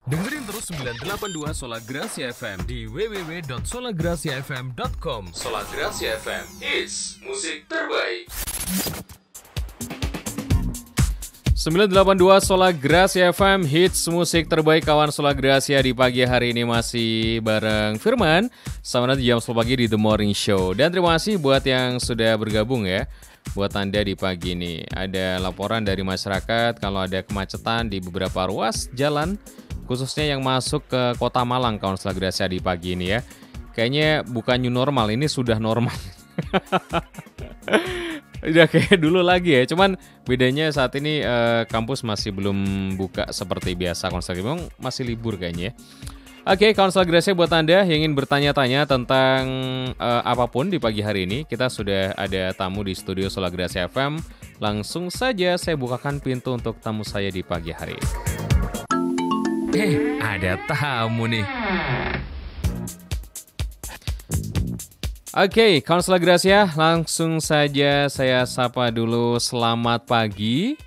Dengerin terus 982 Sola Gracia FM di www.solagraciafm.com. Sola Gracia FM, hits musik terbaik. 982 Sola Gracia FM, hits musik terbaik. Kawan Sola Gracia di pagi hari ini masih bareng Firman sama nanti jam 10 pagi di The Morning Show. Dan terima kasih buat yang sudah bergabung ya. Buat Anda di pagi ini. Ada laporan dari masyarakat kalau ada kemacetan di beberapa ruas jalan, khususnya yang masuk ke Kota Malang, kawan Sola Gracia di pagi ini ya. Kayaknya bukan new normal, ini sudah normal. Udah kayak dulu lagi ya, cuman bedanya saat ini kampus masih belum buka seperti biasa. Kawan Sola Gracia memang masih libur kayaknya ya. Oke, kawan Sola Gracia, buat Anda yang ingin bertanya-tanya tentang apapun di pagi hari ini, kita sudah ada tamu di studio Sola Gracia FM. Langsung saja saya bukakan pintu untuk tamu saya di pagi hari ini. Ada tamu nih. Oke, kawan Sola Gracia, langsung saja saya sapa dulu. Selamat pagi.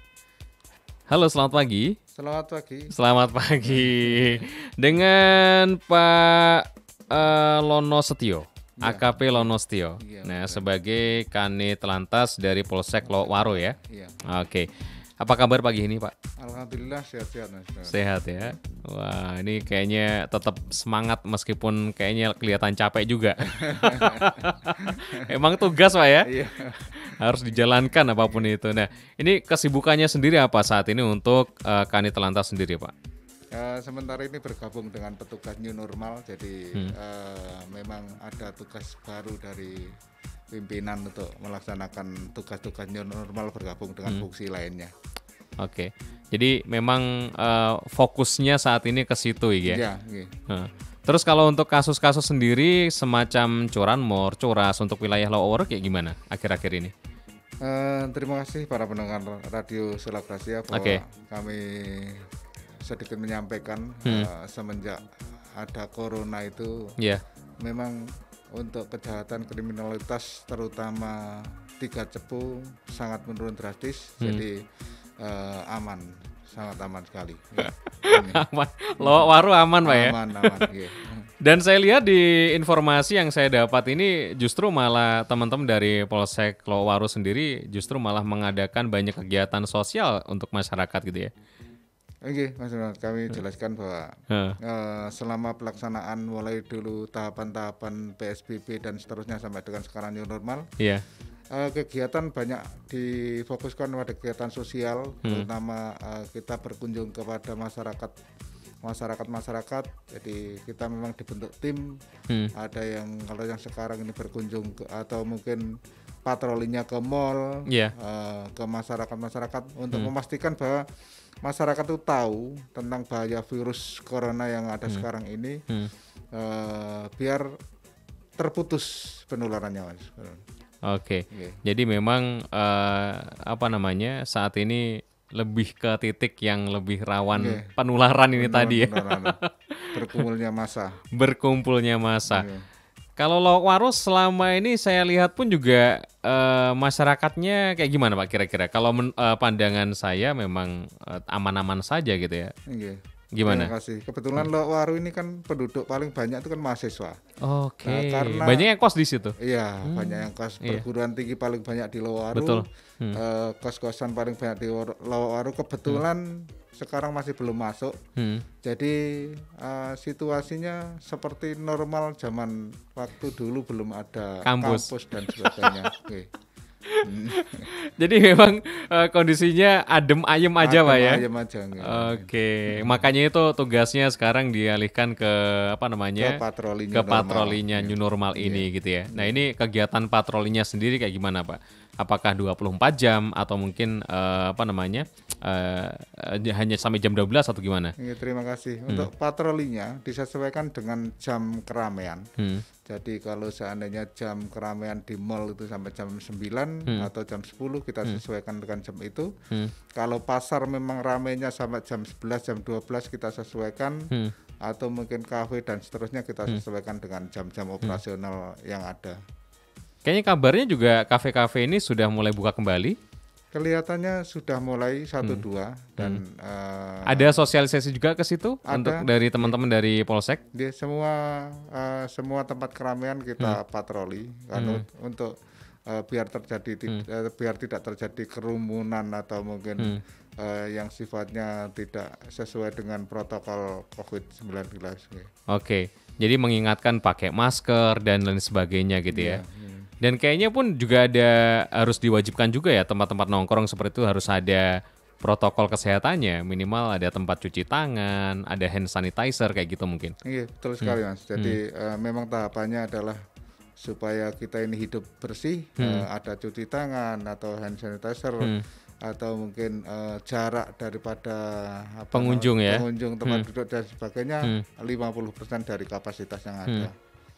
Halo, selamat pagi. Selamat pagi. Selamat pagi. Dengan Pak Lono Setio, ya. AKP Lono Setio. Ya, nah, betul. Sebagai Kanit Lantas dari Polsek Lowaro ya. Iya. Oke. Apa kabar pagi ini, Pak? Alhamdulillah sehat-sehat. Sehat ya. Wah, ini kayaknya tetap semangat meskipun kayaknya kelihatan capek juga. Emang tugas, Pak ya? Iya. Harus dijalankan apapun itu. Nah, ini kesibukannya sendiri apa saat ini untuk Kanit Lantas sendiri, Pak? Sementara ini bergabung dengan petugas new normal, jadi memang ada tugas baru dari pimpinan untuk melaksanakan tugas-tugas new normal bergabung dengan fungsi lainnya. Oke, jadi memang fokusnya saat ini ke situ ya? Iya. Terus kalau untuk kasus-kasus sendiri semacam curanmor, curas untuk wilayah Lowaro kayak gimana akhir-akhir ini? Terima kasih para pendengar radio Sola Gracia bahwa kami sedikit menyampaikan semenjak ada corona itu memang untuk kejahatan kriminalitas terutama 3 cepu sangat menurun drastis, jadi aman, sangat aman sekali. Ya. Aman, Lowaro aman, Pak ya? Aman. Yeah. Dan saya lihat di informasi yang saya dapat ini justru malah teman-teman dari Polsek Lowaro sendiri justru malah mengadakan banyak kegiatan sosial untuk masyarakat gitu ya. Oke, Mas Ronald, kami jelaskan bahwa selama pelaksanaan mulai dulu tahapan-tahapan PSBB dan seterusnya sampai dengan sekarang new normal, kegiatan banyak difokuskan pada kegiatan sosial, terutama kita berkunjung kepada masyarakat. Jadi kita memang dibentuk tim, ada yang kalau yang sekarang ini berkunjung atau mungkin patrolinya ke mall, ke masyarakat untuk memastikan bahwa masyarakat itu tahu tentang bahaya virus corona yang ada sekarang ini, biar terputus penularannya, Mas. Oke. Jadi memang saat ini lebih ke titik yang lebih rawan penularan ini tadi ya. Berkumpulnya masa. Kalau Lowaro selama ini saya lihat pun juga masyarakatnya kayak gimana, Pak, kira-kira? Kalau pandangan saya memang aman-aman saja gitu ya. Gimana? Terima kasih. Kebetulan Lowaro ini kan penduduk paling banyak itu kan mahasiswa. Oke. Karena banyak yang kos di situ. Iya, banyak yang kos. Perguruan tinggi paling banyak di Lowaro. Betul. Kos-kosan paling banyak di Lowaro. Kebetulan sekarang masih belum masuk. Jadi situasinya seperti normal zaman waktu dulu belum ada kampus dan sebagainya. Jadi memang kondisinya adem ayem aja, Pak ya. Ayem aja. Oke. Makanya itu tugasnya sekarang dialihkan ke ke patrolinya new normal ini gitu ya. Nah, ini kegiatan patrolinya sendiri kayak gimana, Pak? Apakah 24 jam atau mungkin hanya sampai jam 12 atau gimana? Terima kasih. Untuk patrolinya disesuaikan dengan jam keramaian. Jadi kalau seandainya jam keramaian di mall itu sampai jam 9 atau jam 10 kita sesuaikan dengan jam itu. Kalau pasar memang ramainya sampai jam 11, jam 12 kita sesuaikan. Atau mungkin kafe dan seterusnya kita sesuaikan dengan jam-jam operasional yang ada. Kayaknya kabarnya juga kafe-kafe ini sudah mulai buka kembali. Kelihatannya sudah mulai 1-2 dan ada sosialisasi juga ke situ untuk dari teman-teman dari Polsek? Di semua tempat keramaian kita patroli kan untuk biar tidak terjadi kerumunan atau mungkin yang sifatnya tidak sesuai dengan protokol COVID-19. Oke, jadi mengingatkan pakai masker dan lain sebagainya gitu ya. Dan kayaknya pun juga harus diwajibkan juga ya tempat-tempat nongkrong seperti itu harus ada protokol kesehatannya, minimal ada tempat cuci tangan, ada hand sanitizer kayak gitu mungkin. Iya, betul sekali Mas. Jadi memang tahapannya adalah supaya kita ini hidup bersih, ada cuci tangan atau hand sanitizer atau mungkin jarak daripada pengunjung tempat duduk dan sebagainya 50% dari kapasitas yang ada.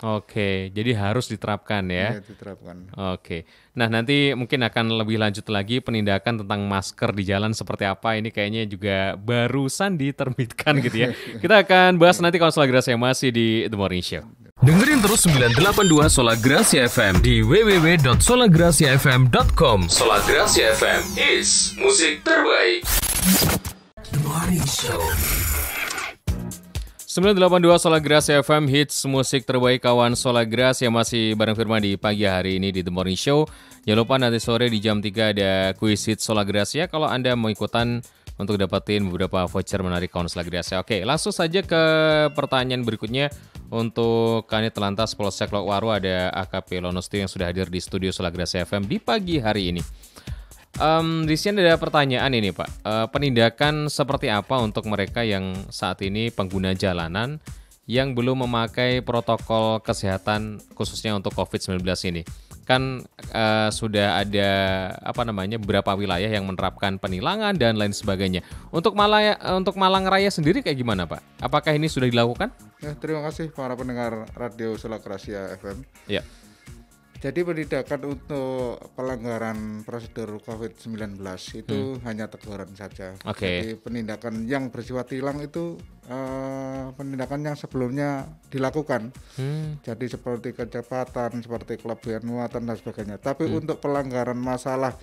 Oke, jadi harus diterapkan ya. Iya, diterapkan. Oke. Nah, nanti mungkin akan lebih lanjut lagi penindakan tentang masker di jalan seperti apa. Ini kayaknya juga barusan diterbitkan gitu ya. Kita akan bahas nanti kalau Sola Gracia masih di The Morning Show. Dengerin terus 982 Sola Gracia FM di www.solagraciafm.com. Sola Gracia FM is musik terbaik. The Morning Show. 982 Sola Gracia FM, hits musik terbaik kawan Sola Gracia masih bareng Firman di pagi hari ini di The Morning Show. Jangan lupa nanti sore di jam 3 ada kuis hits Sola Gracia kalau Anda mau ikutan untuk dapetin beberapa voucher menarik kawan Sola Gracia. Oke, langsung saja ke pertanyaan berikutnya. Untuk Kanit Telantas Polsek Lokwaro ada AKP Lonostu yang sudah hadir di studio Sola Gracia FM di pagi hari ini. Di sini ada pertanyaan ini Pak, penindakan seperti apa untuk mereka yang saat ini pengguna jalanan yang belum memakai protokol kesehatan khususnya untuk COVID-19 ini? Kan sudah ada beberapa wilayah yang menerapkan penilangan dan lain sebagainya. Untuk Malang Raya sendiri kayak gimana Pak? Apakah ini sudah dilakukan? Ya, terima kasih para pendengar radio Sola Gracia FM. Ya. Jadi penindakan untuk pelanggaran prosedur COVID-19 itu hanya teguran saja. Jadi penindakan yang bersifat tilang itu penindakan yang sebelumnya dilakukan. Jadi seperti kecepatan, seperti kelebihan muatan dan sebagainya. Tapi untuk pelanggaran masalah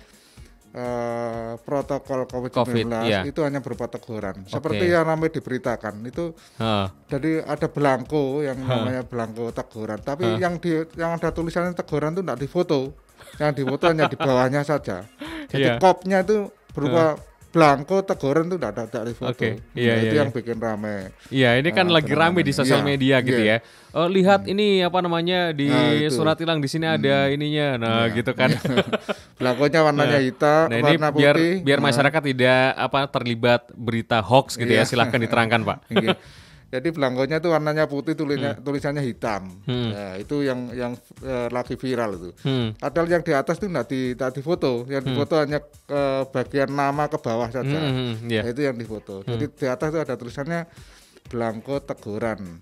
protokol COVID-19 itu hanya berupa teguran. Seperti yang ramai diberitakan itu. Jadi ada belangko yang namanya belangko teguran. Tapi yang ada tulisannya teguran itu tidak difoto. Yang difoto hanya di bawahnya saja. Jadi kopnya itu berupa belangko teguran itu tidak ada difoto. Itu yang bikin ramai. Iya, ini kan lagi ramai di sosial media gitu ya. Lihat ini di surat tilang di sini ada ininya. Gitu kan. Belangkonya warnanya hitam, warna putih. Biar masyarakat tidak terlibat berita hoax gitu ya. Silahkan diterangkan Pak. Jadi belangkonya itu warnanya putih, tulisannya hitam. Nah, itu yang lagi viral itu. Padahal yang di atas itu tidak difoto. Yang difoto hanya bagian nama ke bawah saja. Itu yang difoto. Jadi di atas itu ada tulisannya belangko teguran.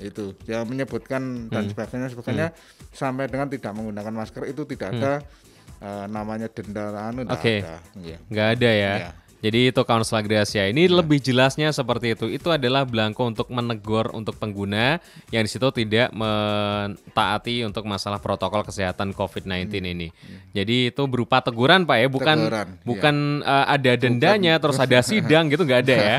Itu yang menyebutkan dan sebagainya sampai dengan tidak menggunakan masker itu tidak ada namanya denda nggak ada ya. Jadi itu kawan Sola Gracia. Ini lebih jelasnya seperti itu. Itu adalah belangko untuk menegur untuk pengguna yang di situ tidak mentaati untuk masalah protokol kesehatan COVID-19 ini. Jadi itu berupa teguran Pak ya, bukan ada dendanya terus ada sidang gitu, nggak ada ya.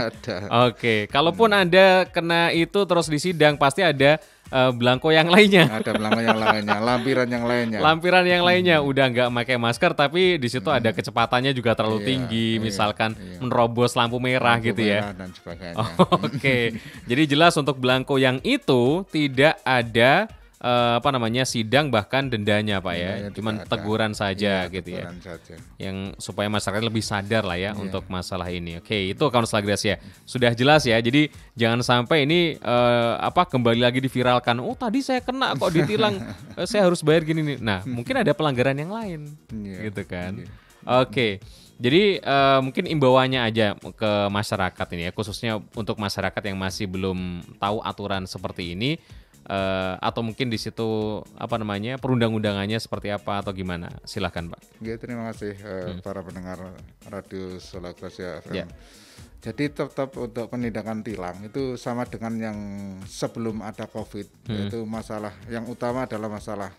Oke, kalaupun Anda kena itu terus di sidang pasti ada belangko yang lainnya. Ada belangko yang lainnya, lampiran yang lainnya. Udah nggak pakai masker tapi di situ ada kecepatannya juga terlalu tinggi, misalkan menerobos lampu merah gitu ya. Dan sebagainya. Oke. Jadi jelas untuk belangko yang itu tidak ada sidang bahkan dendanya Pak ya. Cuman teguran saja gitu ya. Yang supaya masyarakat lebih sadar lah ya untuk masalah ini. Oke, itu kawan Sola Gracia. Sudah jelas ya. Jadi jangan sampai ini kembali lagi diviralkan. Oh, tadi saya kena kok ditilang. Saya harus bayar gini nih. Nah, mungkin ada pelanggaran yang lain. Gitu kan. Oke. Jadi mungkin imbauannya aja ke masyarakat ini ya, khususnya untuk masyarakat yang masih belum tahu aturan seperti ini. Atau mungkin di situ perundang-undangannya seperti apa atau gimana? Silahkan Pak. Ya, terima kasih para pendengar radio Sola Gracia FM. Jadi tetap untuk penindakan tilang itu sama dengan yang sebelum ada COVID, yaitu masalah yang utama adalah masalah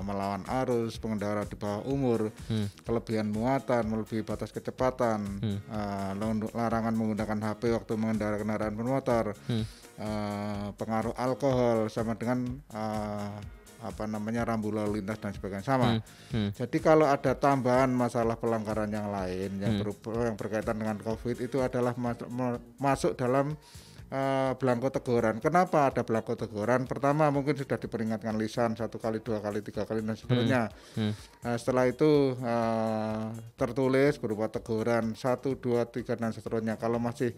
melawan arus, pengendara di bawah umur, kelebihan muatan, melebihi batas kecepatan, larangan menggunakan HP waktu mengendarai kendaraan bermotor, pengaruh alkohol sama dengan rambu lalu lintas dan sebagainya sama. Jadi kalau ada tambahan masalah pelanggaran yang lain yang berkaitan dengan COVID itu adalah masuk dalam belangko teguran. Kenapa ada belangko teguran? Pertama mungkin sudah diperingatkan lisan 1 kali, 2 kali, 3 kali dan seterusnya. Setelah itu tertulis berupa teguran 1, 2, 3 dan seterusnya. Kalau masih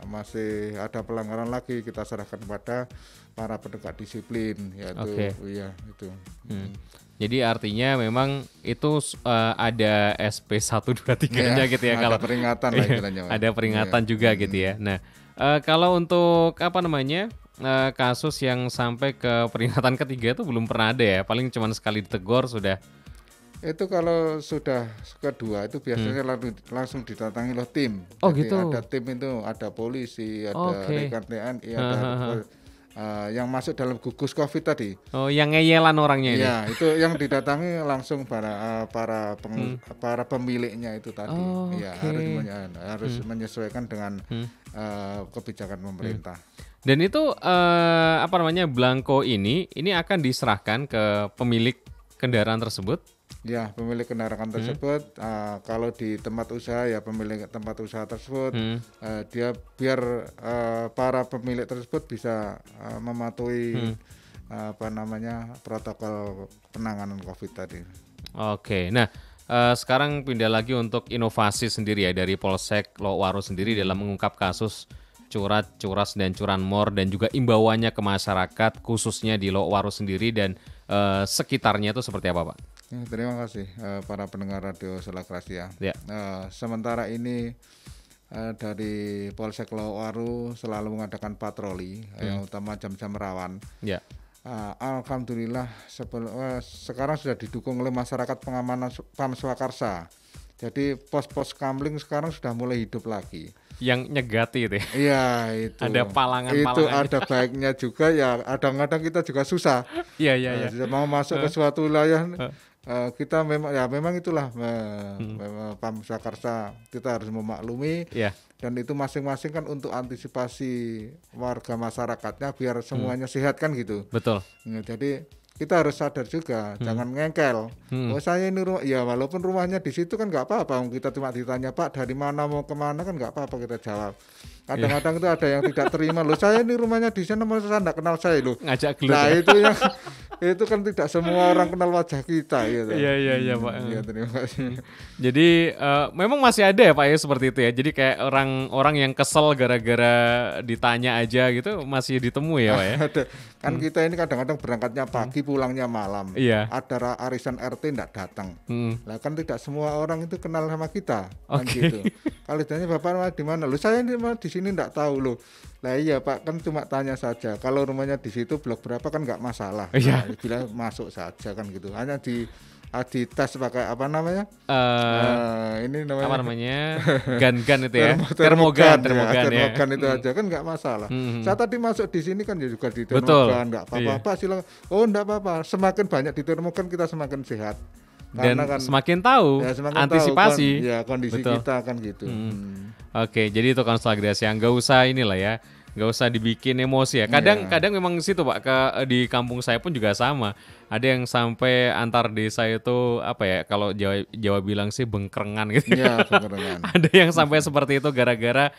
masih ada pelanggaran lagi, kita serahkan kepada para penegak disiplin, yaitu itu. Jadi artinya memang itu ada SP 1, 2, 3-nya gitu ya, kalau peringatan lah istilahnya. Ada peringatan juga gitu ya. Nah, kalau untuk kasus yang sampai ke peringatan ketiga itu belum pernah ada ya, paling cuma sekali ditegur sudah. Itu kalau sudah kedua itu biasanya langsung didatangi oleh tim. Oh. Jadi Gitu. ada tim itu, ada polisi, ada rekan TNI, ada yang masuk dalam gugus COVID tadi. Oh, yang ngeyelan orangnya ini. Ya, itu yang didatangi langsung para pemiliknya itu tadi. Ya, harus menyesuaikan dengan kebijakan pemerintah. Dan itu belangko ini akan diserahkan ke pemilik kendaraan tersebut. Ya, pemilik kendaraan tersebut kalau di tempat usaha ya pemilik tempat usaha tersebut dia biar para pemilik tersebut bisa mematuhi protokol penanganan COVID tadi. Oke. Nah, sekarang pindah lagi untuk inovasi sendiri ya dari Polsek Lowaru sendiri dalam mengungkap kasus curat, curas dan curanmor dan juga imbauannya ke masyarakat khususnya di Lowaru sendiri dan sekitarnya itu seperti apa, Pak? Ya, terima kasih para pendengar Radio Solar Gracia. Ya. Sementara ini dari Polsek Lowaru selalu mengadakan patroli yang utama jam-jam rawan. Ya. Alhamdulillah sekarang sudah didukung oleh masyarakat pengamanan Pam Swakarsa. Jadi pos-pos kamling sekarang sudah mulai hidup lagi. Yang nyegati itu ya? Iya, itu. Ada palangan-palangan. Itu ada baiknya juga ya. Kadang-kadang kita juga susah. Iya. Mau masuk ke suatu wilayah, kita memang itulah Pam Swakarsa. Kita harus memaklumi. Iya. Dan itu masing-masing kan untuk antisipasi warga masyarakatnya biar semuanya sehat kan gitu. Betul. Jadi kita harus sadar juga, jangan ngengkel. Oh saya ini rumah, ya walaupun rumahnya di situ kan nggak apa-apa. Kita cuma ditanya Pak dari mana mau kemana kan nggak apa-apa kita jawab. Kadang-kadang itu ada yang tidak terima loh. Saya ini rumahnya di sana, masa saya nggak kenal saya loh. Ngajak gelut. Nah itu yang itu kan tidak semua orang kenal wajah kita gitu. Iya Pak. Ya, terima kasih. Jadi memang masih ada ya Pak ya seperti itu ya. Jadi kayak orang yang kesel gara-gara ditanya aja gitu masih ditemui ya Pak ya. Ada. Kan kita ini kadang-kadang berangkatnya pagi pulangnya malam. Iya. Ada arisan RT enggak datang. Lah kan tidak semua orang itu kenal sama kita. Kan gitu. Kalau ditanya Bapak di mana? Loh saya ini di sini enggak tahu loh. Lah iya Pak, kan cuma tanya saja. Kalau rumahnya di situ blok berapa kan enggak masalah. Iya. Nah, bila masuk saja kan gitu. Hanya di tes pakai apa namanya? Ini namanya apa namanya? Gan-gan itu ya. Termogan ya. Itu aja kan nggak masalah. Saya tadi masuk di sini kan juga di Betul. termogan, nggak apa-apa. Iya. Silakan. Oh, nggak apa-apa. Semakin banyak di termogan kita semakin sehat. Dan kan, semakin tahu antisipasi kondisi Betul. kita kan gitu. Oke, jadi itu konselor Gracia yang nggak usah inilah ya. Nggak usah dibikin emosi ya. Kadang memang situ Pak, di kampung saya pun juga sama. Ada yang sampai antar desa itu apa ya, kalau Jawa bilang sih bengkrengan gitu. Iya, bengkrengan. Ada yang sampai seperti itu gara-gara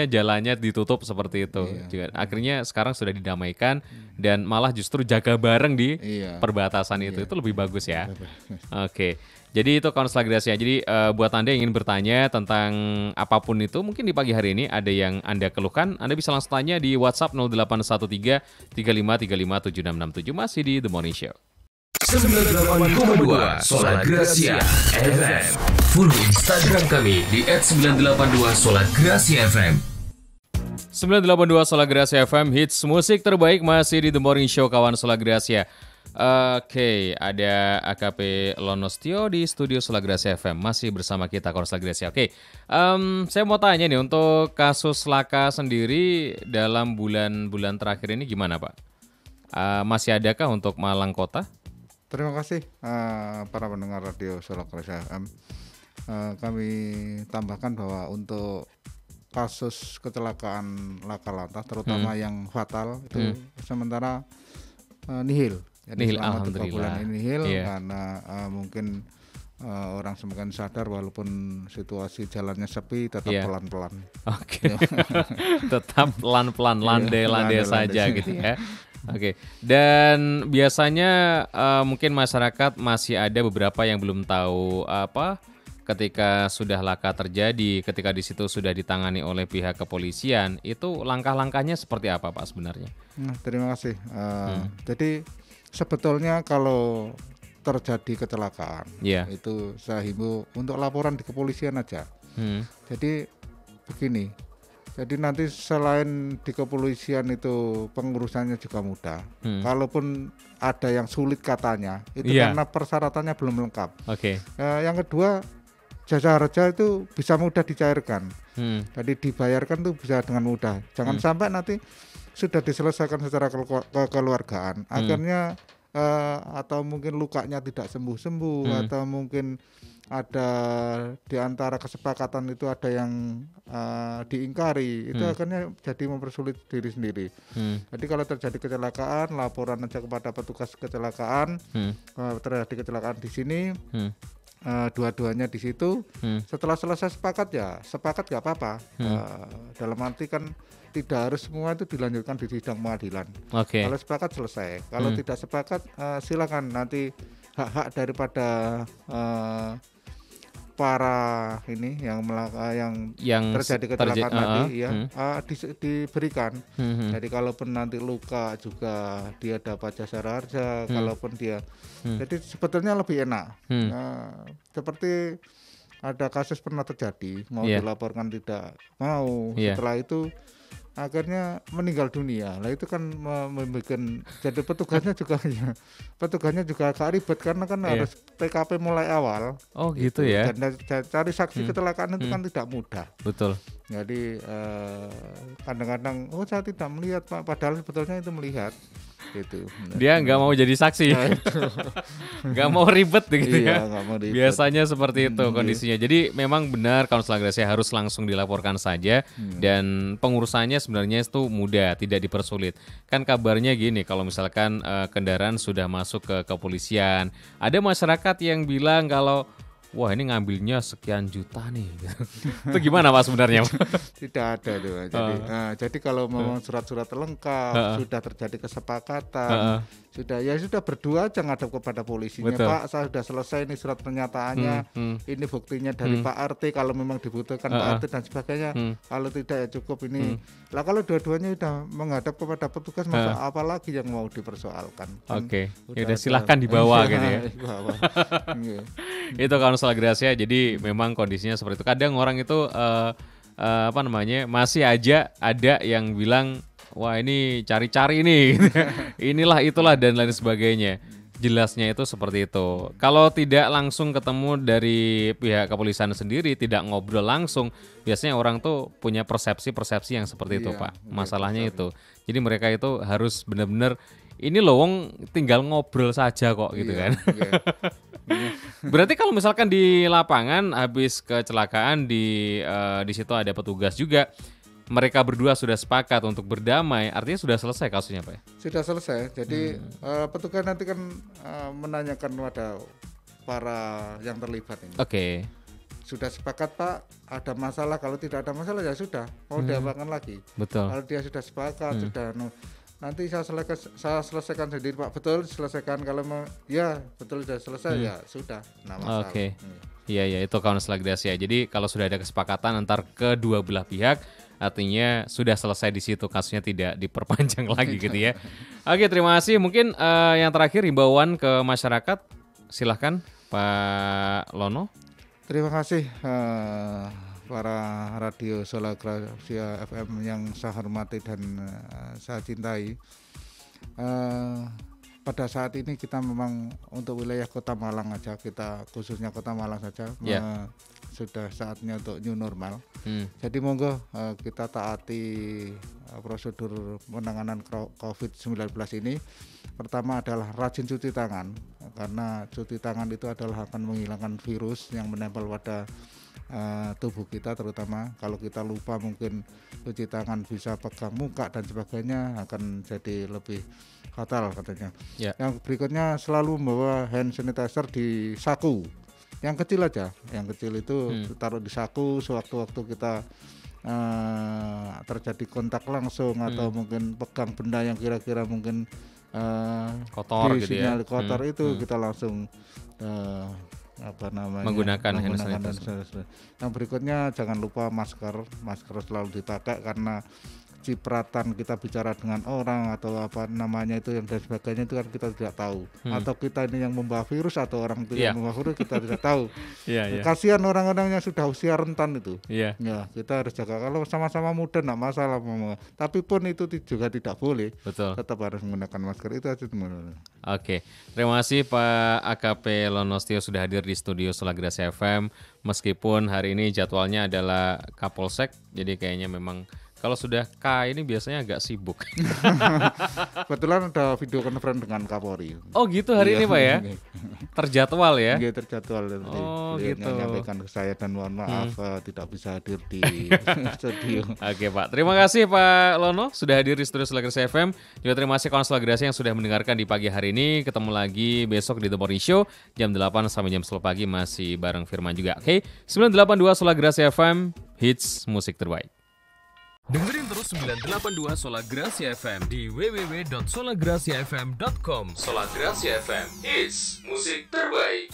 jalannya ditutup seperti itu. Juga akhirnya sekarang sudah didamaikan dan malah justru jaga bareng di perbatasan itu. Itu lebih bagus ya. Oke. Jadi itu konselor Gracia. Jadi buat Anda yang ingin bertanya tentang apapun itu, mungkin di pagi hari ini ada yang Anda keluhkan, Anda bisa langsung tanya di WhatsApp 0813 3535 7667, masih di The Morning Show. 98,2 Solar Gracia FM. Follow Instagram kami di @982solargraciafm. 982 Solar Gracia FM, hits musik terbaik masih di The Morning Show kawan Solar Gracia. Oke, ada AKP Lonostio di studio Solagrasi FM, masih bersama kita Kawan Solagrasi. Oke, saya mau tanya nih, untuk kasus laka sendiri dalam bulan-bulan terakhir ini gimana Pak? Masih adakah untuk Malang Kota? Terima kasih para pendengar radio Solagrasi FM. Kami tambahkan bahwa untuk kasus kecelakaan laka lantas, terutama yang fatal itu sementara nihil. Jadi selama 3 bulan ini nihil karena mungkin orang semakin sadar walaupun situasi jalannya sepi tetap pelan-pelan. Oke. Tetap pelan-pelan, landai saja gitu ya. Oke. Dan biasanya mungkin masyarakat masih ada beberapa yang belum tahu ketika sudah laka terjadi, ketika di situ sudah ditangani oleh pihak kepolisian, itu langkah-langkahnya seperti apa Pak sebenarnya? Nah, terima kasih. Jadi sebetulnya kalau terjadi kecelakaan, itu saya himbau untuk laporan di kepolisian aja. Jadi begini, jadi nanti selain di kepolisian itu pengurusannya juga mudah. Kalaupun ada yang sulit katanya, itu karena persyaratannya belum lengkap. Yang kedua, jasa harja itu bisa mudah dicairkan. Jadi dibayarkan tuh bisa dengan mudah. Jangan sampai nanti sudah diselesaikan secara kekeluargaan, akhirnya atau mungkin lukanya tidak sembuh-sembuh, atau mungkin ada di antara kesepakatan itu ada yang diingkari, itu akhirnya jadi mempersulit diri sendiri. Jadi kalau terjadi kecelakaan, laporan aja kepada petugas kecelakaan, terjadi kecelakaan di sini. Dua-duanya di situ. Setelah selesai sepakat nggak apa-apa. Dalam arti kan tidak harus semua itu dilanjutkan di sidang pengadilan. Kalau sepakat selesai. Kalau tidak sepakat silakan nanti hak-hak daripada para ini yang terjadi kecelakaan tadi diberikan. Jadi kalaupun nanti luka juga dia dapat jasa harja, kalaupun dia jadi sebetulnya lebih enak. Seperti ada kasus pernah terjadi, mau dilaporkan tidak mau, setelah itu akhirnya meninggal dunia. Lah itu kan membuat jadi petugasnya juga agak ribet karena kan harus TKP mulai awal. Oh gitu ya. Dan cari saksi kecelakaan itu kan tidak mudah. Betul. Jadi kadang-kadang saya tidak melihat Pak, padahal sebetulnya itu melihat. Gitu. Dia nggak mau jadi saksi, nggak mau ribet gitu ya. Mau ribet. Biasanya seperti itu kondisinya. Jadi memang benar Kawan Solagrasi harus langsung dilaporkan saja dan pengurusannya sebenarnya itu mudah, tidak dipersulit. Kan kabarnya gini, kalau misalkan kendaraan sudah masuk ke kepolisian, ada masyarakat yang bilang kalau wah ini ngambilnya sekian juta nih. Itu gimana Pak sebenarnya? Tidak ada tuh. Jadi kalau memang surat-surat lengkap, sudah terjadi kesepakatan, sudah berdua aja ngadap kepada polisinya. Betul. Pak, saya sudah selesai ini surat pernyataannya, ini buktinya dari Pak RT kalau memang dibutuhkan Pak RT dan sebagainya. Kalau tidak ya cukup ini. Lah kalau dua-duanya sudah menghadap kepada petugas, masa apa lagi yang mau dipersoalkan? Ya udah silahkan dibawa gitu ya. Itu Kawan Solagrasi. Jadi memang kondisinya seperti itu. Kadang orang itu masih aja ada yang bilang wah ini cari-cari nih inilah itulah dan lain sebagainya. Jelasnya itu seperti itu. Kalau tidak langsung ketemu dari pihak kepolisian sendiri, tidak ngobrol langsung, biasanya orang tuh punya persepsi yang seperti itu Pak. Masalahnya itu. Jadi mereka itu harus benar-benar ini loh wong tinggal ngobrol saja kok gitu kan. Berarti kalau misalkan di lapangan habis kecelakaan di situ ada petugas juga, mereka berdua sudah sepakat untuk berdamai, artinya sudah selesai kasusnya Pak ya? Sudah selesai. Jadi petugas nanti kan menanyakan pada para yang terlibat ini. Sudah sepakat Pak, ada masalah, kalau tidak ada masalah ya sudah, mau diapakan lagi. Betul. Kalau dia sudah sepakat, sudah nanti saya selesaikan sendiri Pak. Betul selesaikan, kalau betul sudah selesai ya sudah, nah masalah. Iya itu Kawan Solagrasi ya. Jadi kalau sudah ada kesepakatan antar kedua belah pihak, artinya sudah selesai di situ, kasusnya tidak diperpanjang lagi gitu ya. Oke, terima kasih. Mungkin yang terakhir himbauan ke masyarakat, silahkan Pak Lono. Terima kasih para radio Solagrasi FM yang saya hormati dan saya cintai. pada saat ini kita memang untuk wilayah Kota Malang aja, kita khususnya Kota Malang saja sudah saatnya untuk new normal. Jadi monggo kita taati prosedur penanganan COVID-19 ini. Pertama adalah rajin cuci tangan, karena cuci tangan itu adalah akan menghilangkan virus yang menempel pada tubuh kita, terutama kalau kita lupa mungkin cuci tangan bisa pegang muka dan sebagainya akan jadi lebih fatal katanya. Yang berikutnya selalu membawa hand sanitizer di saku yang kecil aja, yang kecil itu taruh di saku sewaktu-waktu kita terjadi kontak langsung atau mungkin pegang benda yang kira-kira mungkin kotor gitu ya, kotor itu kita langsung menggunakan hand sanitizer. Yang berikutnya jangan lupa masker selalu dipakai, karena cipratan kita bicara dengan orang atau apa namanya itu yang dan sebagainya itu kan kita tidak tahu, atau kita ini yang membawa virus atau orang itu yang membawa virus kita tidak tahu. Kasihan orang-orang yang sudah usia rentan itu. Ya kita harus jaga. Kalau sama-sama muda enggak masalah, tapi pun itu juga tidak boleh. Betul. Tetap harus menggunakan masker, itu aja teman-teman. Oke, terima kasih Pak AKP Lonostio sudah hadir di studio Solagrasi FM. Meskipun hari ini jadwalnya adalah Kapolsek, jadi kayaknya memang kalau sudah K ini biasanya agak sibuk. Kebetulan ada video conference dengan Kapolri. Oh gitu hari ini Pak ya? Terjadwal ya? Iya terjadwal. Oh gitu. Menyampaikan ke saya dan mohon maaf tidak bisa hadir di studio. Oke Pak, terima kasih Pak Lono sudah hadir di studio Solagrasi FM. Juga terima kasih kawan Solagrasi yang sudah mendengarkan di pagi hari ini. Ketemu lagi besok di The Morning Show jam 8 sampai jam 10 pagi masih bareng Firman juga. Oke, 982 Solagrasi FM, hits musik terbaik. Dengerin terus 982 Solagrasi FM di www.solagrasiafm.com. Solagrasi FM is musik terbaik.